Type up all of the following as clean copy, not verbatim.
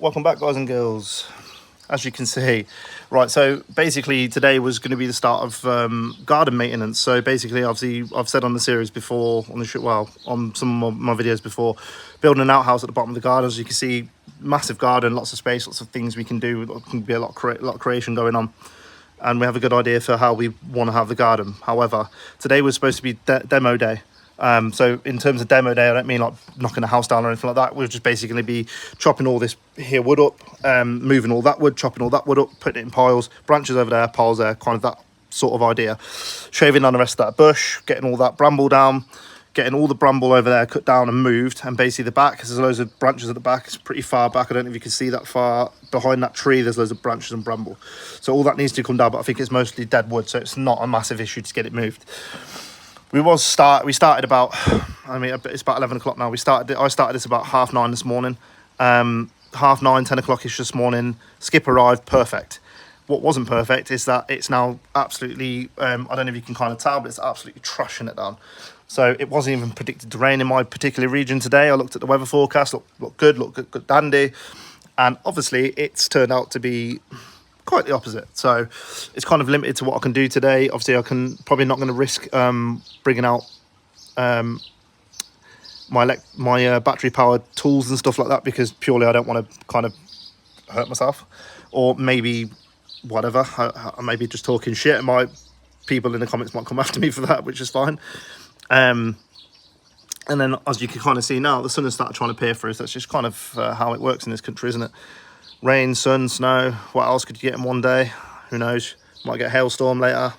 Welcome back, guys and girls. As you can see, right, so basically today was going to be the start of garden maintenance. So basically, obviously, I've said on the series before, on some of my videos before, building an outhouse at the bottom of the garden. As you can see, massive garden, lots of space, lots of things we can do. There can be a lot of creation going on, and we have a good idea for how we want to have the garden. However, today was supposed to be demo day. So in terms of demo day, I don't mean like knocking a house down or anything like that. We're just basically going to be chopping all this here wood up, moving all that wood, chopping all that wood up, putting it in piles, branches over there, piles there, kind of that sort of idea. Shaving down the rest of that bush, getting all that bramble down, getting all the bramble over there cut down and moved. And basically the back, because there's loads of branches at the back, it's pretty far back. I don't know if you can see that far behind that tree. There's loads of branches and bramble. So all that needs to come down, but I think it's mostly dead wood, so it's not a massive issue to get it moved. We started about, it's about 11 o'clock now. I started this about 9:30 this morning. 9:30, 10 o'clock-ish this morning. Skip arrived, perfect. What wasn't perfect is that it's now absolutely, I don't know if you can kind of tell, but it's absolutely trashing it down. So it wasn't even predicted to rain in my particular region today. I looked at the weather forecast, looked good, dandy. And obviously it's turned out to be quite the opposite, so it's kind of limited to what I can do today. Obviously I can probably not going to risk bringing out my battery powered tools and stuff like that, because purely I don't want to kind of hurt myself, or maybe whatever, I may be just talking shit, and my people in the comments might come after me for that, which is fine. And then as you can kind of see now, the sun has started trying to peer through, so that's just kind of how it works in this country, isn't it? Rain, sun, snow. What else could you get in one day? Who knows? Might get a hailstorm later.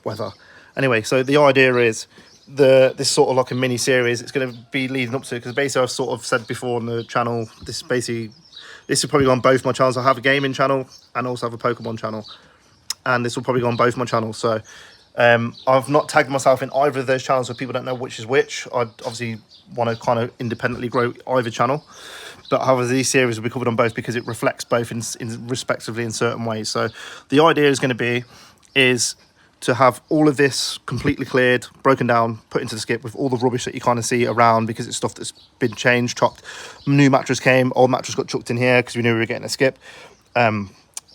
Weather. Anyway, so the idea is this sort of like a mini series. It's going to be leading up to, because basically I've sort of said before on the channel, this will probably go on both my channels. I have a gaming channel and also have a Pokemon channel, and this will probably go on both my channels. So I've not tagged myself in either of those channels, so people don't know which is which. I obviously want to kind of independently grow either channel. But however, these series will be covered on both because it reflects both in respectively in certain ways. So the idea is going to is to have all of this completely cleared, broken down, put into the skip with all the rubbish that you kind of see around, because it's stuff that's been changed, chopped. New mattress came, old mattress got chucked in here because we knew we were getting a skip.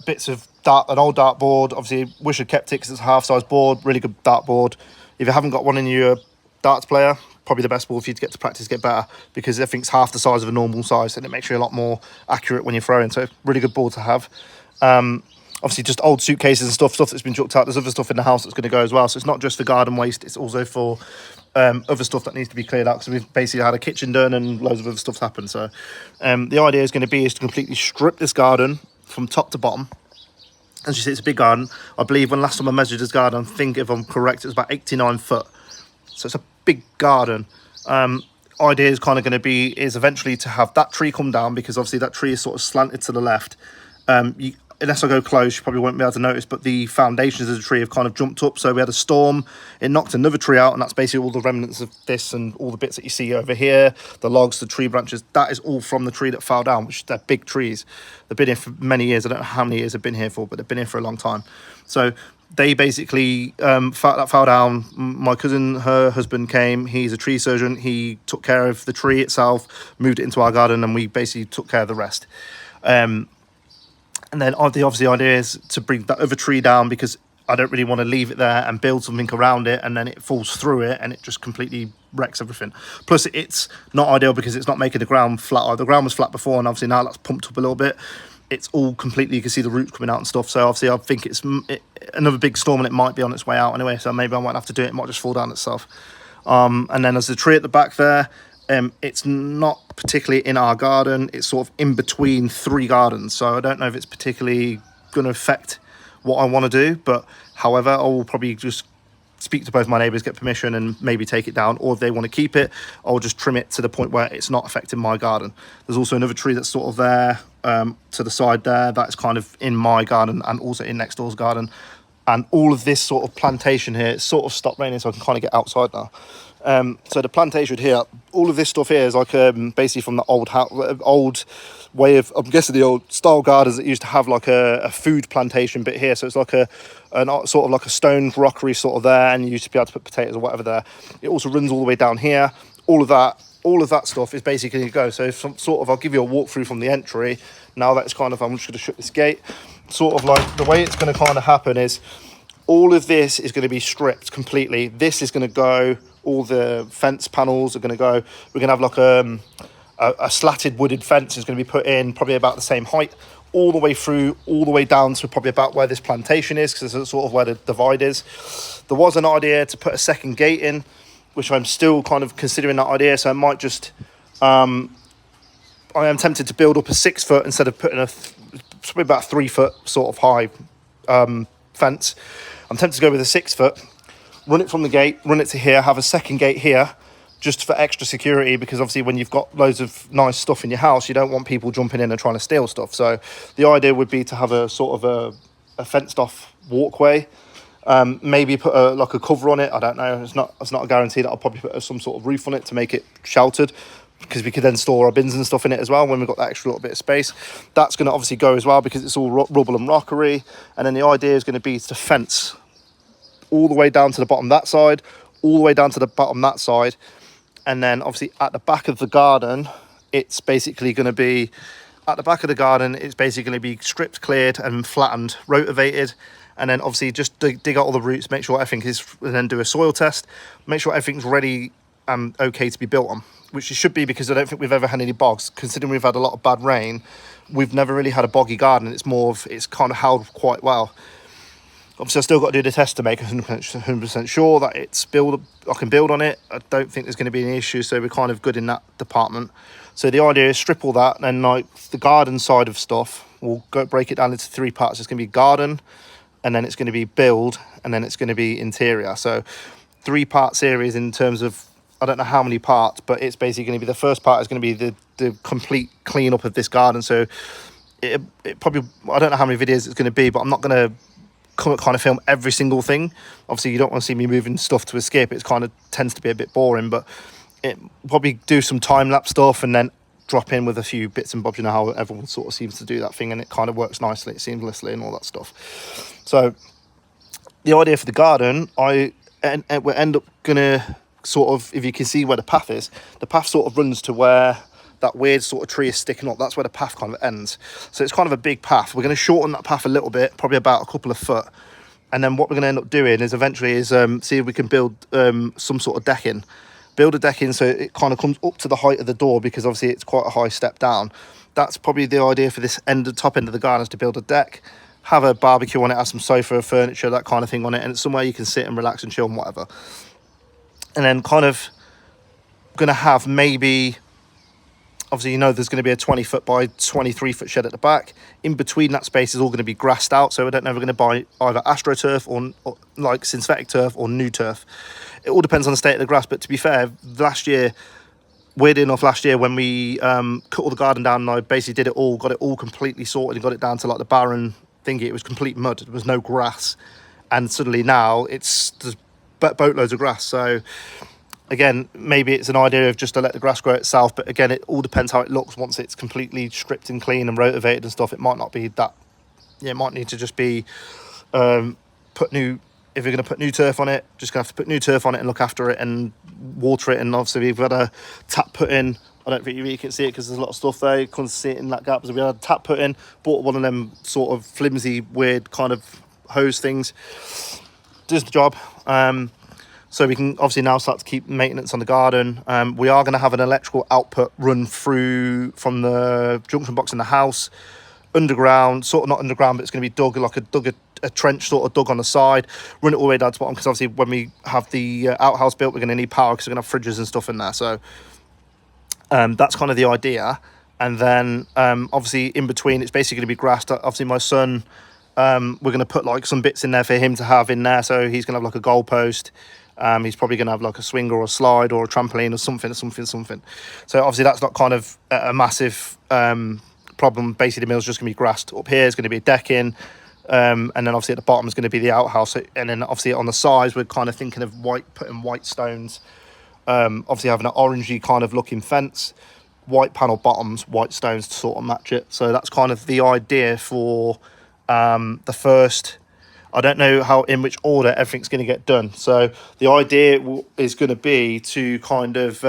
Bits of an old dartboard. Obviously, wish I'd kept it because it's a half-size board, really good dartboard. If you haven't got one in your darts player, probably the best board for you to get to practice, get better, because I think it's half the size of a normal size, and it makes you a lot more accurate when you're throwing. So really good board to have. Obviously just old suitcases and stuff that's been chucked out. There's other stuff in the house that's going to go as well, so it's not just for garden waste, it's also for other stuff that needs to be cleared out, because we've basically had a kitchen done and loads of other stuff's happened. So the idea is going to be to completely strip this garden from top to bottom. As you see, it's a big garden. I believe when last time I measured this garden, I think if I'm correct, it was about 89 foot. So it's a big garden. Idea is kind of going to be is eventually to have that tree come down, because obviously that tree is sort of slanted to the left. Unless I go close, you probably won't be able to notice, but the foundations of the tree have kind of jumped up. So we had a storm, it knocked another tree out, and that's basically all the remnants of this and all the bits that you see over here, the logs, the tree branches. That is all from the tree that fell down, which they're big trees. They've been here for many years. I don't know how many years they've been here for, but they've been here for a long time. So they basically fell down. My cousin, her husband came. He's a tree surgeon. He took care of the tree itself, moved it into our garden, and we basically took care of the rest. And then the idea is to bring that other tree down, because I don't really want to leave it there and build something around it and then it falls through it and it just completely wrecks everything. Plus it's not ideal because it's not making the ground flat. The ground was flat before, and obviously now that's pumped up a little bit. It's all completely, you can see the roots coming out and stuff. So obviously I think it's another big storm and it might be on its way out anyway. So maybe I won't have to do it. It might just fall down itself. And then there's the tree at the back there. It's not particularly in our garden. It's sort of in between three gardens. So I don't know if it's particularly going to affect what I want to do. But however, I will probably just speak to both my neighbours, get permission, and maybe take it down. Or if they want to keep it, I'll just trim it to the point where it's not affecting my garden. There's also another tree that's sort of there to the side there. That's kind of in my garden and also in next door's garden. And all of this sort of plantation here, it's sort of stopped raining, so I can kind of get outside now. So the plantation here, all of this stuff here is like basically from the old way of, I'm guessing the old style gardens that used to have like a food plantation bit here. So it's like sort of like a stone rockery sort of there, and you used to be able to put potatoes or whatever there. It also runs all the way down here. All of that all of that stuff is basically going to go. So I'll give you a walkthrough from the entry. Now that's kind of, I'm just going to shut this gate. Sort of like the way it's going to kind of happen is all of this is going to be stripped completely. This is going to go, all the fence panels are going to go. We're going to have like a slatted wooded fence is going to be put in, probably about the same height, all the way through, all the way down to probably about where this plantation is, because it's sort of where the divide is. There was an idea to put a second gate in, which I'm still kind of considering that idea. So I might just, I am tempted to build up a 6 foot instead of putting probably about 3 foot sort of high fence. I'm tempted to go with a 6 foot, run it from the gate, run it to here, have a second gate here, just for extra security, because obviously when you've got loads of nice stuff in your house, you don't want people jumping in and trying to steal stuff. So the idea would be to have a sort of a fenced off walkway, maybe put like a cover on it. I don't know, it's not a guarantee that I'll probably put some sort of roof on it to make it sheltered, because we could then store our bins and stuff in it as well when we've got that extra little bit of space. That's going to obviously go as well, because it's all rubble and rockery. And then the idea is going to be to fence all the way down to the bottom that side, all the way down to the bottom that side. And then obviously at the back of the garden, it's basically going to be, going to be stripped, cleared and flattened, rotavated. And then obviously just dig out all the roots, make sure everything is, and then do a soil test, make sure everything's ready and okay to be built on, which it should be, because I don't think we've ever had any bogs. Considering we've had a lot of bad rain, we've never really had a boggy garden. It's kind of held quite well. Obviously, I've still got to do the test to make 100% sure that I can build on it. I don't think there's going to be any issue, so we're kind of good in that department. So the idea is strip all that, and then like the garden side of stuff, we'll break it down into 3 parts. It's going to be garden, and then it's going to be build, and then it's going to be interior. So 3-part series in terms of, I don't know how many parts, but it's basically going to be, the first part is going to be the complete clean up of this garden. So it probably, I don't know how many videos it's going to be, but I'm not going to kind of film every single thing. Obviously you don't want to see me moving stuff to escape. It kind of tends to be a bit boring, but it probably do some time-lapse stuff and then drop in with a few bits and bobs. You know how everyone sort of seems to do that thing, and it kind of works nicely, seamlessly and all that stuff. So the idea for the garden, we end up gonna sort of, if you can see where the path is, the path sort of runs to where that weird sort of tree is sticking up. That's where the path kind of ends. So it's kind of a big path. We're going to shorten that path a little bit, probably about a couple of foot. And then what we're going to end up doing is eventually see if we can build some sort of decking. Build a decking so it kind of comes up to the height of the door, because obviously it's quite a high step down. That's probably the idea for this top end of the garden, is to build a deck, have a barbecue on it, have some sofa, furniture, that kind of thing on it, and it's somewhere you can sit and relax and chill and whatever. And then kind of going to have maybe, obviously, you know, there's going to be a 20 foot by 23 foot shed at the back. In between that space is all going to be grassed out. So I don't know if we're going to buy either AstroTurf or like synthetic turf or new turf. It all depends on the state of the grass. But to be fair, weirdly enough, last year when we cut all the garden down and I basically got it all completely sorted and got it down to like the barren thingy, it was complete mud. There was no grass. And suddenly now there's boatloads of grass. So again, maybe it's an idea of just to let the grass grow itself, but again, it all depends how it looks once it's completely stripped and clean and rotavated and stuff. It might not be that, it might need to just be if you're going to put new turf on it, just going to have to put new turf on it and look after it and water it. And obviously we've had a tap put in. I don't think you really can see it because there's a lot of stuff there. You can't see it in that gap. So we had a tap put in, bought one of them sort of flimsy, weird kind of hose things. Does the job. So we can obviously now start to keep maintenance on the garden. We are going to have an electrical output run through from the junction box in the house, underground, sort of not underground, but it's going to be dug a trench sort of dug on the side, run it all the way down to the bottom, because obviously when we have the outhouse built, we're going to need power because we're going to have fridges and stuff in there. So that's kind of the idea. And then obviously in between, it's basically going to be grassed. Obviously my son, we're going to put like some bits in there for him to have in there. So he's going to have like a goalpost. He's probably going to have like a swing or a slide or a trampoline or something. So obviously that's not kind of a massive problem. Basically the mill's just going to be grassed. Up here is going to be a decking, and then obviously at the bottom is going to be the outhouse. And then obviously on the sides we're kind of thinking of putting white stones, obviously having an orangey kind of looking fence, white panel bottoms, white stones to sort of match it. So that's kind of the idea for the first. I don't know in which order everything's going to get done. So the idea is going to be to kind of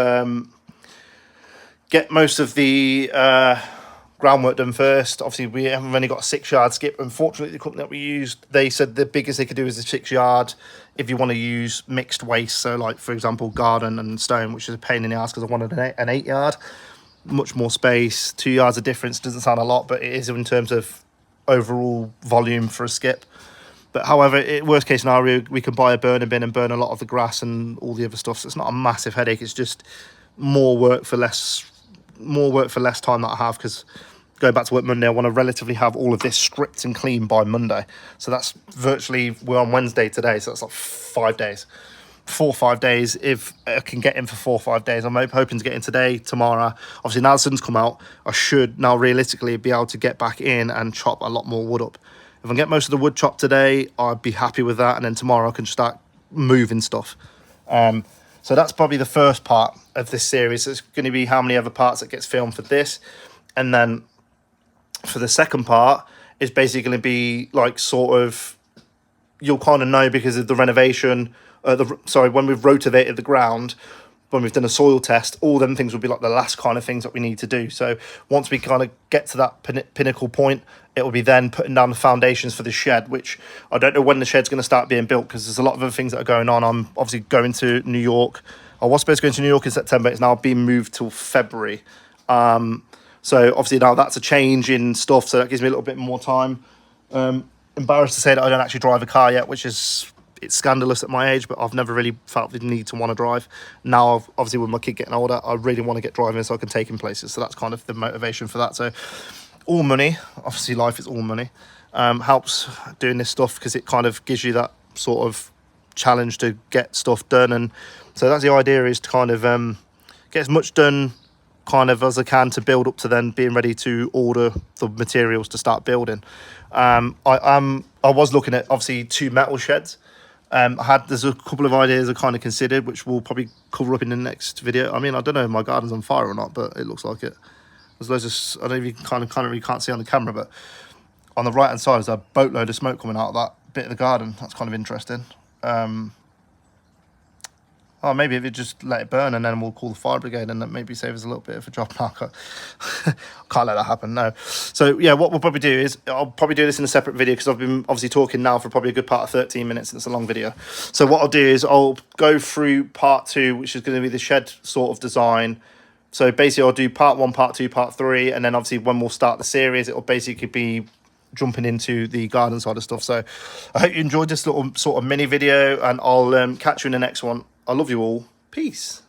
get most of the groundwork done first. Obviously, we haven't only got a 6-yard skip. Unfortunately, the company that we used, they said the biggest they could do is a 6-yard if you want to use mixed waste. So, like, for example, garden and stone, which is a pain in the ass because I wanted an 8-yard. Much more space. 2 yards of difference doesn't sound a lot, but it is in terms of overall volume for a skip. But however, worst case scenario, we can buy a burner bin and burn a lot of the grass and all the other stuff. So it's not a massive headache. It's just more work for less time that I have, because going back to work Monday, I want to relatively have all of this stripped and clean by Monday. So that's virtually, we're on Wednesday today, so that's like 5 days. 4 or 5 days, if I can get in for 4 or 5 days. I'm hoping to get in today, tomorrow. Obviously, now the sun's come out, I should now realistically be able to get back in and chop a lot more wood up. If I can get most of the wood chopped today, I'd be happy with that, and then tomorrow I can start moving stuff. So that's probably the first part of this series. It's going to be how many other parts that gets filmed for this, and then for the second part is basically going to be like sort of, you'll kind of know because of the renovation. When we've rotivated the ground, when we've done a soil test, all them things will be like the last kind of things that we need to do. So once we kind of get to that pinnacle point, it will be then putting down the foundations for the shed, which I don't know when the shed's going to start being built, because there's a lot of other things that are going on. I'm obviously going to New York. I was supposed to go to New York in September. It's now being moved till February. So obviously now that's a change in stuff, so that gives me a little bit more time. Embarrassed to say that I don't actually drive a car yet, which is, it's scandalous at my age, but I've never really felt the need to want to drive. Now, obviously, with my kid getting older, I really want to get driving so I can take him places. So that's kind of the motivation for that. So all money, obviously life is all money, helps doing this stuff because it kind of gives you that sort of challenge to get stuff done. And so that's the idea, is to kind of get as much done kind of as I can to build up to then being ready to order the materials to start building. I was looking at obviously 2 metal sheds. There's a couple of ideas I kind of considered, which we'll probably cover up in the next video. I mean, I don't know if my garden's on fire or not, but it looks like it. There's loads of, I don't know if you kind of really can't see on the camera, but on the right hand side there's a boatload of smoke coming out of that bit of the garden. That's kind of interesting. Maybe if you just let it burn and then we'll call the fire brigade, and that maybe save us a little bit of a job. Can't let that happen, no. So yeah, what we'll probably do is, I'll probably do this in a separate video, because I've been obviously talking now for probably a good part of 13 minutes, and it's a long video. So what I'll do is I'll go through part 2, which is going to be the shed sort of design. So basically I'll do part 1, part 2, part 3, and then obviously when we'll start the series, it'll basically be jumping into the garden side of stuff. So I hope you enjoyed this little sort of mini video, and I'll catch you in the next one. I love you all. Peace.